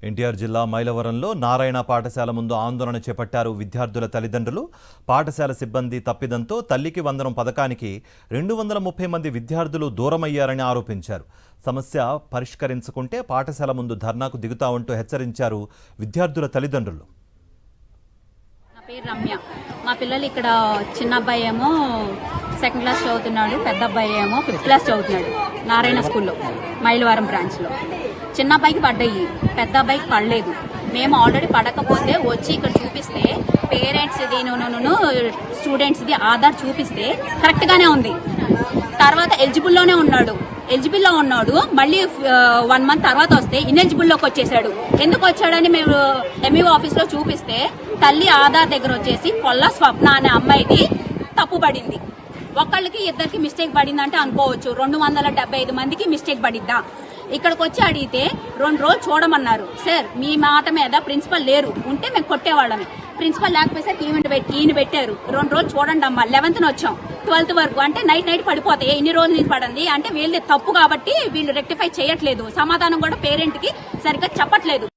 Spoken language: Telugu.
ఎన్టీఆర్ జిల్లా మైలవరంలో నారాయణ పాఠశాల ముందు ఆందోళన చేపట్టారు విద్యార్థుల తల్లిదండ్రులు. పాఠశాల సిబ్బంది తప్పిదంతో తల్లికి వందనం పథకానికి 230 మంది విద్యార్థులు దూరమయ్యారని ఆరోపించారు. సమస్య పరిష్కరించుకుంటే పాఠశాల ముందు ధర్నాకు దిగుతామంటూ హెచ్చరించారు విద్యార్థుల తల్లిదండ్రులు. నా పేరు రమ్య. మా పిల్లలు ఇక్కడ చిన్న అబ్బాయి ఏమో సెకండ్ క్లాస్ చదువుతున్నాడు, పెద్ద అబ్బాయి ఏమో 5th క్లాస్ చదువుతున్నాడు నారాయణ స్కూల్లో మైలవరం బ్రాంచ్లో. చిన్న అబ్బాయికి పడ్డాయి, పెద్ద అబ్బాయికి పడలేదు. మేము ఆల్రెడీ పడకపోతే వచ్చి ఇక్కడ చూపిస్తే పేరెంట్స్ది స్టూడెంట్స్ది ఆధార్ చూపిస్తే కరెక్ట్గానే ఉంది. తర్వాత ఎలిజిబుల్లో ఉన్నాడు. మళ్ళీ 1 month తర్వాత వస్తే ఇన్ఎలిజిబుల్లోకి వచ్చేసాడు. ఎందుకు వచ్చాడని మేము ఎంఈఓ ఆఫీస్లో చూపిస్తే తల్లి ఆధార్ దగ్గర వచ్చేసి పొల్ల స్వప్న అనే అమ్మాయిది తప్పు పడింది. ఒకళ్ళకి ఇద్దరికి మిస్టేక్ పడిందంటే అనుకోవచ్చు, 275 మందికి మిస్టేక్ పడిద్దా? ఇక్కడికి వచ్చి అడిగితే 2 రోజులు చూడమన్నారు. సార్ మీ మాట మీద ప్రిన్సిపల్ లేరు, ఉంటే మేము కొట్టేవాళ్ళమే. ప్రిన్సిపల్ లేకపోతే ఈయన పెట్టారు. 2 రోజులు చూడండి అమ్మా. 11th వచ్చాం, 12th వరకు అంటే నైట్ పడిపోతాయి. ఇన్ని రోజులు నుంచి పడింది అంటే వీళ్ళది తప్పు కాబట్టి వీళ్ళు రెక్టిఫై చేయట్లేదు. సమాధానం కూడా పేరెంట్ కి సరిగ్గా చెప్పట్లేదు.